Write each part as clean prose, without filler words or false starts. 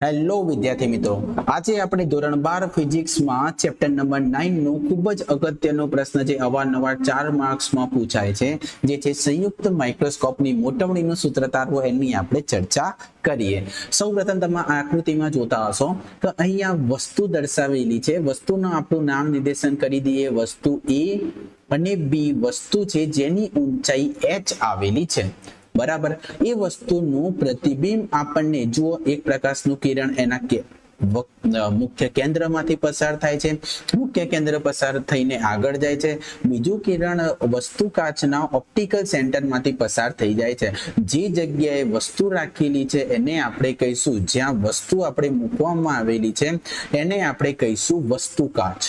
Hello વિદ્યાર્થી મિત્રો, આજે આપણે ધોરણ 12 ફિઝિક્સમાં ચેપ્ટર નંબર 9 નો ખૂબ જ અગત્યનો પ્રશ્ન જે અવારનવાર 4 માર્ક્સમાં પૂછાય છે, જે છે સંયુક્ત માઇક્રોસ્કોપની મોટવણીનું સૂત્રધારો એની આપણે ચર્ચા કરીએ। સૌપ્રથમ તમે આકૃતિમાં જોતા હશો તો અહીંયા વસ્તુ દર્શાવેલી છે। વસ્તુનું આપણું નામ નિર્દેશન કરી દઈએ। વસ્તુ A અને B વસ્તુ છે જેની ઊંચાઈ h આવેલી છે, બરાબર। એ વસ્તુનું પ્રતિબિંબ આપણને જુઓ, એક પ્રકાશનું કિરણ એના મુખ્ય કેન્દ્રમાંથી પસાર થાય છે, મુખ્ય કેન્દ્ર પસાર થઈને આગળ જાય છે, બીજું કિરણ વસ્તુ કાચના ઓપ્ટિકલ સેન્ટરમાંથી પસાર થઈ જાય છે। જે જગ્યાએ વસ્તુ રાખેલી છે એને આપણે કહીશું, જ્યાં વસ્તુ આપણે મૂકવામાં આવેલી છે એને આપણે કહીશું વસ્તુ કાચ,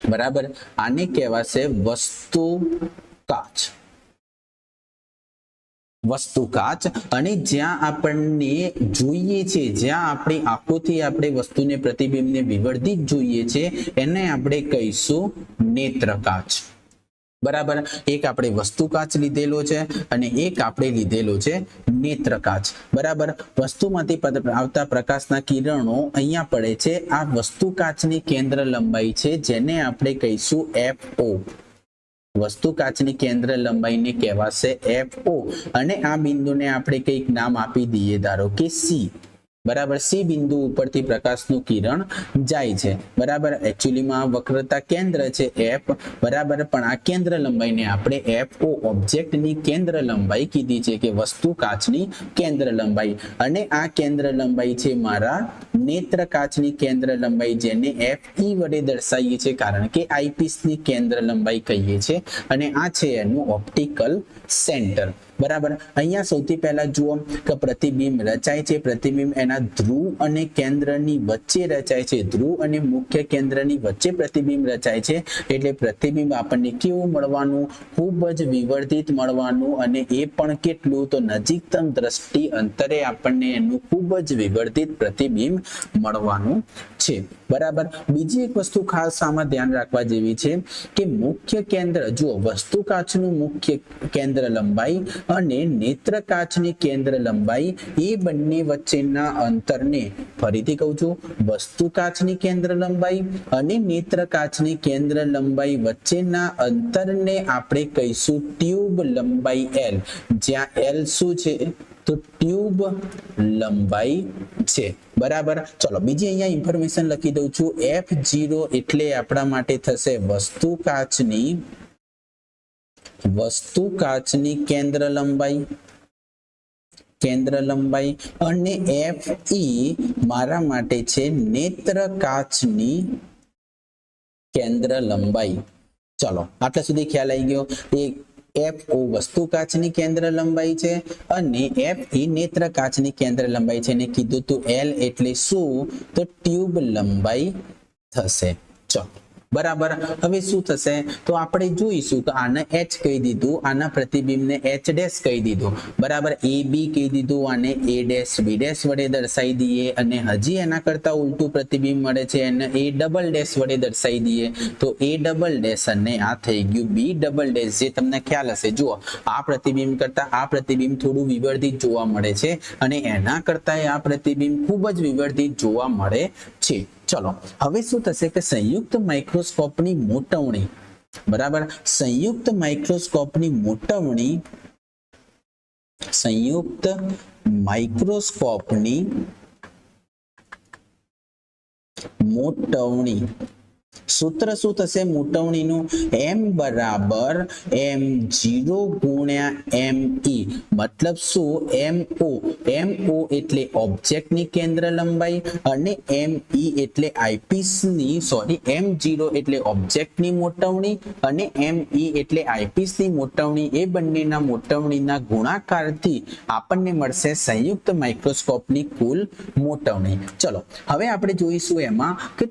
બરાબર। આને કહેવાશે વસ્તુ કાચ, વસ્તુ કાચ। અને જ્યાં આપણને જોઈએ છે, જ્યાં આપણી આંખોથી આપણે વસ્તુને પ્રતિબિંબને વિવર્ધિત જોઈએ છે એને આપણે કહીશું નેત્ર કાચ, બરાબર। એક આપણે વસ્તુ કાચ લીધેલો છે અને એક આપણે લીધેલો છે નેત્ર કાચ, બરાબર। વસ્તુમાંથી આવતા પ્રકાશના કિરણો અહીંયા પડે છે। આ વસ્તુ કાચની કેન્દ્ર લંબાઈ છે જેને આપણે કહીશું FO, વસ્તુ કાચની કેન્દ્ર લંબાઈને કહેવાશે FO। અને આ બિંદુને આપણે કંઈક નામ આપી દઈએ, ધારો કે C, બરાબર। C બિંદુ ઉપરથી પ્રકાશનું કિરણ જાય છે, બરાબર। એકચ્યુઅલીમાં વક્રતા કેન્દ્ર છે F, બરાબર, પણ આ કેન્દ્ર લંબાઈને આપણે FO ઓબ્જેક્ટની કેન્દ્ર લંબાઈ કીધી છે, કે વસ્તુ કાચની કેન્દ્ર લંબાઈ। અને આ કેન્દ્ર લંબાઈ છે મારા નેત્ર કાચની કેન્દ્ર લંબાઈ, જેને FE વડે દર્શાવીએ છીએ, કારણ કે આઈપીસની કેન્દ્ર લંબાઈ કહીએ છીએ। અને આ છે એનું ઓપ્ટિકલ સેન્ટર, બરાબર। અહીંયા સૌથી પહેલા જુઓ કે પ્રતિબિંબ રચાય છે। પ્રતિબિંબ એના ધ્રુવ અને કેન્દ્રની વચ્ચે રચાય છે, ધ્રુવ અને મુખ્ય કેન્દ્રની વચ્ચે પ્રતિબિંબ રચાય છે, એટલે પ્રતિબિંબ આપણને કેવું મળવાનું? ખૂબ જ વિવર્ધિત મળવાનું। અને એ પણ કેટલું? તો નજીકતમ દ્રષ્ટિ અંતરે આપણને એનું ખૂબ જ વિવર્ધિત પ્રતિબિંબ મળવાનું છે, બરાબર। બીજી એક વસ્તુ ખાસ આમાં ધ્યાન રાખવા જેવી છે કે મુખ્ય કેન્દ્ર, જુઓ, વસ્તુ કાચનું મુખ્ય કેન્દ્ર લંબાઈ અને નેત્ર કાચની કેન્દ્ર લંબાઈ, એ બંને વચ્ચેના અંતરને, ફરીથી કહું છું, વસ્તુ કાચની કેન્દ્ર લંબાઈ અને નેત્ર કાચની કેન્દ્ર લંબાઈ વચ્ચેના અંતરને આપણે કહીશું ટ્યુબ લંબાઈ L, જ્યાં L શું છે? તો ટ્યુબ લંબાઈ છે, બરાબર। ચલો બીજી અહીંયા ઇન્ફોર્મેશન લખી દઉં છું। F0 એટલે આપણા માટે થશે વસ્તુ કાચની કેન્દ્ર લંબાઈ, અને FE મારા માટે છે નેત્ર કાચની કેન્દ્ર લંબાઈ। ચલો આટલા સુધી ખ્યાલ આવી ગયો। FO વસ્તુ કાચની કેન્દ્ર લંબાઈ છે અને FE નેત્ર કાચની કેન્દ્ર લંબાઈ છે, અને કીધું તું L એટલે શું? તો ટ્યુબ લંબાઈ થશે, ચલો, બરાબર। હવે શું થશે? તો આપણે જોઈશું કે આને H કહી દીધું, આના પ્રતિબિંબને H ડેશ કહી દીધું, બરાબર। AB કહી દીધું, આને A ડેશ B ડેશ વડે દર્શાવી દઈએ, અને હજી એના કરતા ઉલટું પ્રતિબિંબ મળે છે, એને A ડબલ ડેશ વડે દર્શાવી દઈએ, તો A ડબલ ડેશ અને આ થઈ ગયું B ડબલ ડેશ। જે તમને ખ્યાલ હશે, જુઓ, આ પ્રતિબિંબ કરતા આ પ્રતિબિંબ થોડું વિવર્ધિત જોવા મળે છે, અને એના કરતા આ પ્રતિબિંબ ખૂબ જ વિવર્ધિત જોવા મળે છે। ચલો હવે શું થશે કે સંયુક્ત માઇક્રોસ્કોપની મોટવણી, બરાબર, સંયુક્ત માઇક્રોસ્કોપની મોટવણી સૂત્ર શું થશે મોટવણીનું? M બરાબર M0 ગુણ્યા ME, મતલબ શું? MO એટલે ઓબ્જેક્ટની કેન્દ્ર લંબાઈ, અને ME એટલે આઈપીસની, સોરી, M0 એટલે ઓબ્જેક્ટની મોટવણી, અને ME એટલે આઈપીસની મોટવણી, એ બંનેના મોટવણીના ગુણાકારથી આપણને મળશે સંયુક્ત માઇક્રોસ્કોપની કુલ મોટવણી। ચલો હવે આપણે જોઈશું એમાં કે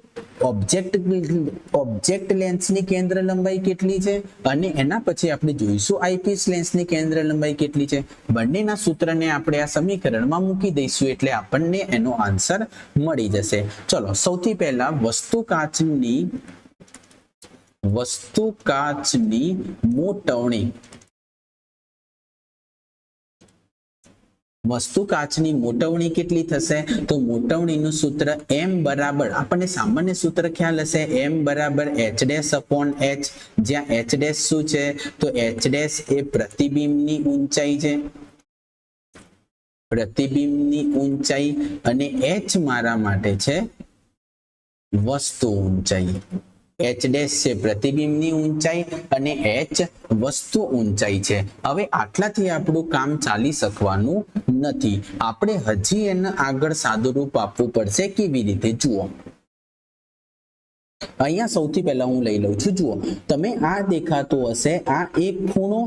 ઓબ્જેક્ટ લેન્સની કેન્દ્ર લંબાઈ કેટલી છે, અને એના પછી આપણે જોઈશું આઈપીસ લેન્સની કેન્દ્ર લંબાઈ કેટલી છે। બંનેના સૂત્રને આપણે આ સમીકરણમાં મૂકી દઈશું એટલે આપણને એનો આન્સર મળી જશે। ચલો સૌથી પહેલા વસ્તુ કાચની મોટવણી વસ્તુ કાચની મોટવણી કેટલી થશે? તો મોટવણીનું સૂત્ર m બરાબર, આપણને સામાન્ય સૂત્ર ખ્યાલ હશે, m બરાબર h ડેશ અપોન h, જ્યાં h ડેશ શું છે? તો h ડેશ એ પ્રતિબિંબની ઊંચાઈ છે, પ્રતિબિંબની ઊંચાઈ, અને h મારા માટે છે વસ્તુ ઊંચાઈ. h ડેશ છે પ્રતિબિંબની ઊંચાઈ અને h વસ્તુ ઊંચાઈ છે. હવે આટલાથી આપણું કામ ચાલી શકવાનું નથી, આપણે હજી એને આગળ સાદુરૂપ આપવું પડશે. કેવી રીતે? જુઓ, અહીંયા સૌથી પહેલા હું લઈ લઉં છું. જુઓ, તમે આ દેખાતો હશે, આ એક ખૂણો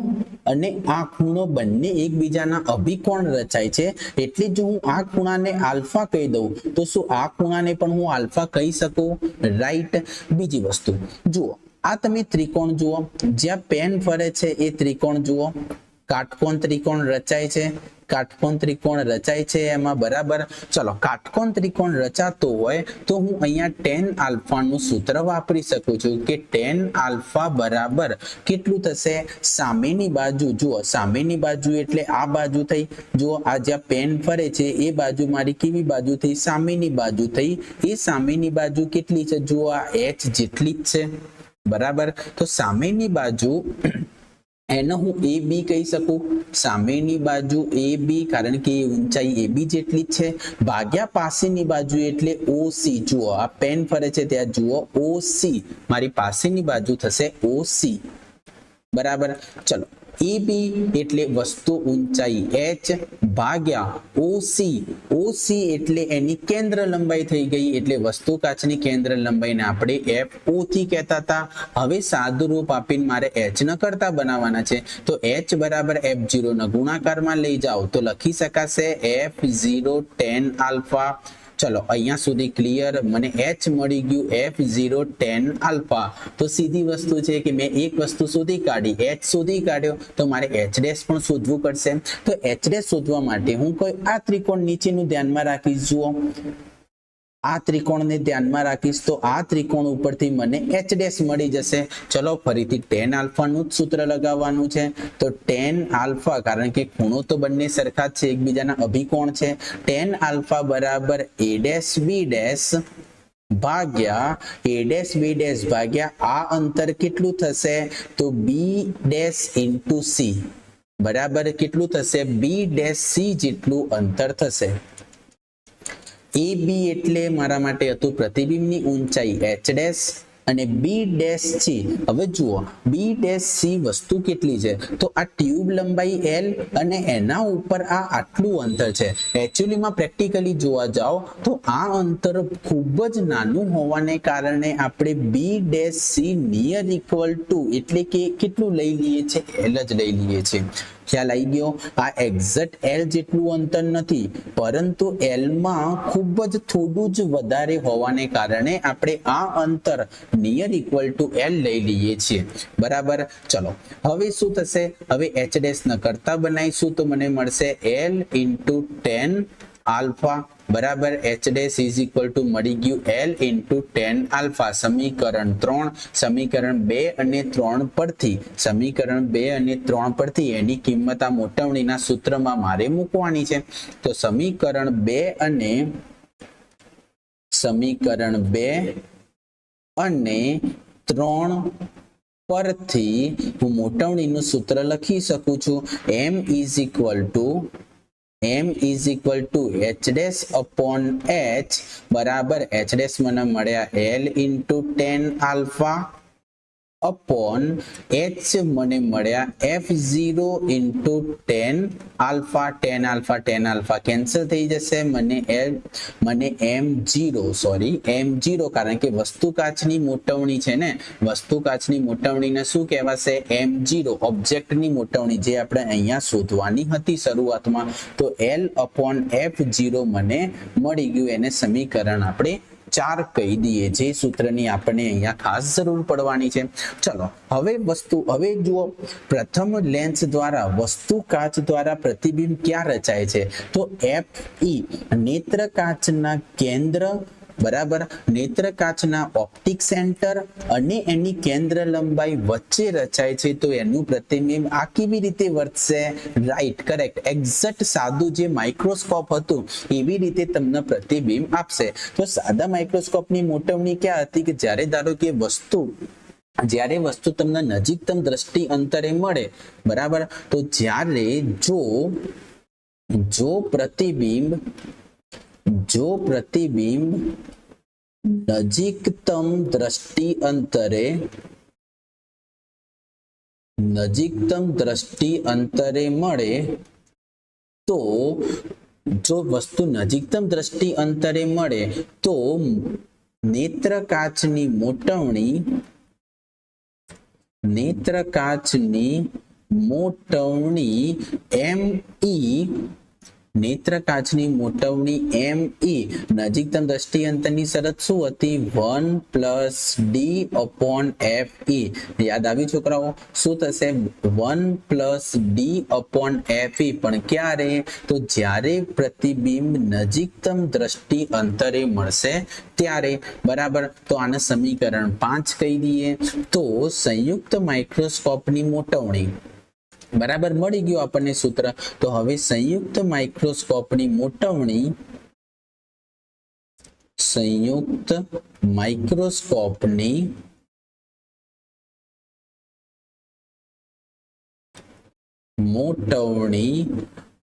અને આ ખૂણો બંને એકબીજાના અભિકોણ રચાય છે, એટલે જો હું આ ખૂણાને આલ્ફા કહી દઉં તો શું આ ખૂણાને પણ હું આલ્ફા કહી શકું? રાઈટ. બીજી વસ્તુ જુઓ, આ તમે ત્રિકોણ જુઓ, જ્યાં પેન ફરે છે એ ત્રિકોણ જુઓ, કાટકોણ ત્રિકોણ રચાય છે, કાટકોણ ત્રિકોણ રચાય છે એમાં, બરાબર. ચલો, કાટકોણ ત્રિકોણ રચાતો હોય તો હું અહીંયા tan આલ્ફાનું સૂત્ર વાપરી શકું છું કે tan આલ્ફા બરાબર કેટલું થશે? સામેની બાજુ જુઓ, સામેની બાજુ એટલે આ બાજુ થઈ, જુઓ આ જ્યાં પેન ફરે છે એ બાજુ મારી કેવી બાજુ થઈ? સામેની બાજુ થઈ. એ સામેની બાજુ કેટલી છે? જુઓ આ h જેટલી જ છે, બરાબર. તો સામેની બાજુ એને હું એ બી કહી શકું, સામેની બાજુ એ બી, કારણ કે એ ઊંચાઈ એ બી જેટલી જ છે, ભાગ્યા પાસેની બાજુ એટલે ઓસી. જુઓ આ પેન ફરે છે ત્યાં જુઓ ઓસી, મારી પાસેની બાજુ થશે ઓસી, બરાબર. ચલો, એ બી એટલે વસ્તુ ઊંચાઈ h ભાગ્યા ઓસી, ઓસી એટલે એની કેન્દ્ર લંબાઈ થઈ ગઈ, એટલે વસ્તુ કાચની કેન્દ્ર લંબાઈને આપણે FO થી કહેતા હતા. હવે સાદુરૂપ આપીને મારે h ન કરતા બનાવવાના છે, તો h બરાબર f0 ના ગુણાકારમાં લઈ જાઓ તો લખી શકાશે f0 tan આલ્ફા. ચલો, અહીંયા સુધી ક્લિયર? મને h મળી ગયું f0 tan આલ્ફા. તો સીધી વસ્તુ છે કે મેં એક વસ્તુ શોધી કાઢી, h શોધી કાઢ્યો, તો મારે h ડેશ પણ શોધવું પડશે. તો h ડેશ શોધવા માટે હું કોઈ આ ત્રિકોણ નીચેનું ધ્યાનમાં રાખીશ. જુઓ, આ ત્રિકોણને ધ્યાનમાં રાખીશ તો આ ત્રિકોણ ઉપરથી મને h ડેશ મળી જશે. ચલો, ફરીથી tan આલ્ફાનું જ સૂત્ર લગાવવાનું છે. તો tan આલ્ફા, કારણ કે ખૂણો તો બંને સરખા જ છે, એકબીજાના અભિકોણ છે, tan આલ્ફા બરાબર a ડેશ b ડેશ ભાગ્યા a ડેશ b ડેશ ભાગ્યા આ અંતર કેટલું થશે? તો b ડેશ ઇન્ટુ c, બરાબર કેટલું થશે? b ડેશ c જેટલું અંતર થશે. એ બી એટલે મારા માટે હતું પ્રતિબિંબની ઊંચાઈ h ડેશ અને b ડેશ c. હવે જુઓ, b ડેશ c વસ્તુ કેટલી છે? તો આ ટ્યુબ લંબાઈ l અને એના ઉપર આ આટલું અંતર છે. એકચ્યુઅલીમાં પ્રેક્ટિકલી જોવા જાઓ તો આ અંતર ખૂબ જ નાનું હોવાને કારણે આપણે b dash c near equal to એટલે કે કેટલું લઈ લઈએ છીએ? l જ લઈ લઈએ છીએ. ખ્યાલ આવી ગયો? આ એક્ઝેક્ટ l જેટલું અંતર નથી, પરંતુ l માં ખૂબ જ થોડું જ વધારે હોવાને કારણે આપણે આ અંતર નિયર ઇક્વલ ટુ l લઈ લઈએ છીએ, બરાબર. ચલો, હવે શું થશે? હવે h ડેશ ન કરતા બનાવીશું તો મને મળશે l ઇન્ટુ tan આલ્ફા, બરાબર. h dash is equal to મળી ગયું l ઇન્ટુ tan આલ્ફા. સમીકરણ 3, સમીકરણ 2 અને 3 પરથી, સમીકરણ 2 અને 3 પરથી એની કિંમત આ મોટવણીના સૂત્રમાં મારે મૂકવાની છે. તો સમીકરણ 2 અને 3 પરથી હું મોટવણીનું સૂત્ર લખી શકું છું. m is equal to h dash upon h બરાબર h ડેશ મને મળ્યા l into tan alpha upon h મને મળ્યા f0 into tan alpha cancel થઈ જશે. મને m0 કારણ કે વસ્તુ કાચની મોટવણી છે ને, વસ્તુ કાચની મોટવણીને શું કહેવાશે? m0, ઓબ્જેક્ટની મોટવણી, જે આપણે અહીંયા શોધવાની હતી શરૂઆતમાં. તો l અપોન f0 મને મળી ગયું. એને સમીકરણ આપણે 4 કહી દઈએ, જે સૂત્રની આપણને અહીંયા ખાસ જરૂર પડવાની છે. ચલો, હવે જુઓ, પ્રથમ લેન્સ દ્વારા, વસ્તુ કાચ દ્વારા પ્રતિબિંબ ક્યાં રચાય છે? તો FE નેત્ર કાચના કેન્દ્ર બરાબર. નેત્ર કાચના ઓપ્ટિક સેન્ટર અને એની કેન્દ્ર લંબાઈ વચ્ચે રચાય છે, તો એનું પ્રતિબિંબ આ કેવી રીતે વર્તશે? રાઈટ, કરેક્ટ, એક્ઝેક્ટ સાદું જે માઇક્રોસ્કોપ હતું એવી રીતે તમને પ્રતિબિંબ આપશે. તો સાદા માઇક્રોસ્કોપની મોટવણી ક્યાં હતી કે જ્યારે ધારો કે જ્યારે વસ્તુ તમને નજીકતમ દ્રષ્ટિ અંતરે મળે, બરાબર, તો જ્યારે જો પ્રતિબિંબ નજીકતમ દ્રષ્ટિ અંતરે મળે, તો જો વસ્તુ નજીકતમ દ્રષ્ટિ અંતરે મળે તો નેત્ર કાચની મોટવણી ME નજીકતમ દ્રષ્ટિ અંતરની શરત શું હતી? 1+D/FE. યાદ આવ્યું છોકરાઓ? શું થશે? 1+D/FE. પણ ક્યારે? તો જ્યારે પ્રતિબિંબ નજીકતમ દ્રષ્ટિ અંતરે મળશે ત્યારે, બરાબર. તો આને સમીકરણ 5 કહી દઈએ. તો સંયુક્ત માઇક્રોસ્કોપની મોટવણી, બરાબર, મળી ગયું આપણને સૂત્ર. તો હવે સંયુક્ત માઇક્રોસ્કોપની મોટવણી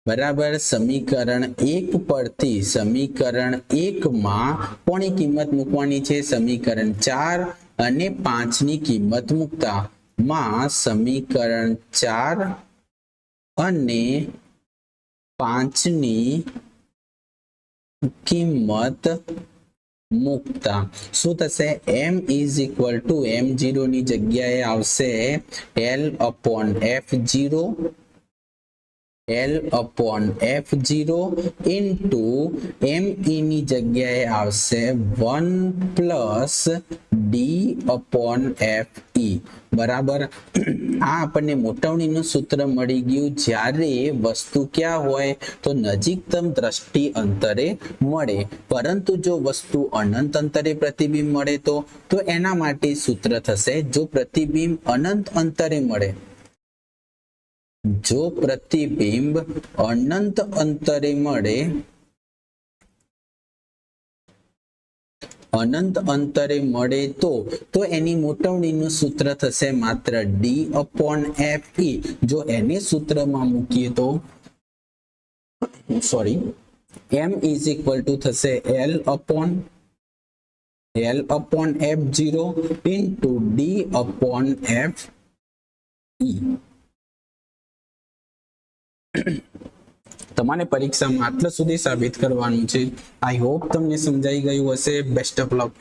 બરાબર સમીકરણ 1 પરથી સમીકરણ 1 માં કોની કિંમત મૂકવાની છે? સમીકરણ 4 અને 5 ની કિંમત મૂકતા માં સમીકરણ 4 અને 5 ની કિંમત મૂકતા શું થશે? M = M0 ની જગ્યાએ આવશે L/F0 ઇન્ટુ ME ની જગ્યાએ આવશે 1+D/FE. બરાબર. આ આપણને મોટવણીનું સૂત્ર મળી ગયું જ્યારે વસ્તુ ક્યાં હોય? તો નજીકતમ દ્રષ્ટિ અંતરે મળે. પરંતુ જો વસ્તુ અનંત અંતરે પ્રતિબિંબ મળે તો એના માટે સૂત્ર થશે, જો પ્રતિબિંબ અનંત અંતરે મળે, જો પ્રતિબિંબ અનંત અંતરે મળે તો એની મોટવણીનું સૂત્ર થશે માત્ર D/FE. જો એને સૂત્રમાં મૂકીએ તો M થશે L/F0 ઇન્ટુ D/FE. તમારે પરીક્ષામાં આટલા સુધી સાબિત કરવાનું છે. આઈ હોપ તમને સમજાઈ ગયું હશે. Best of luck.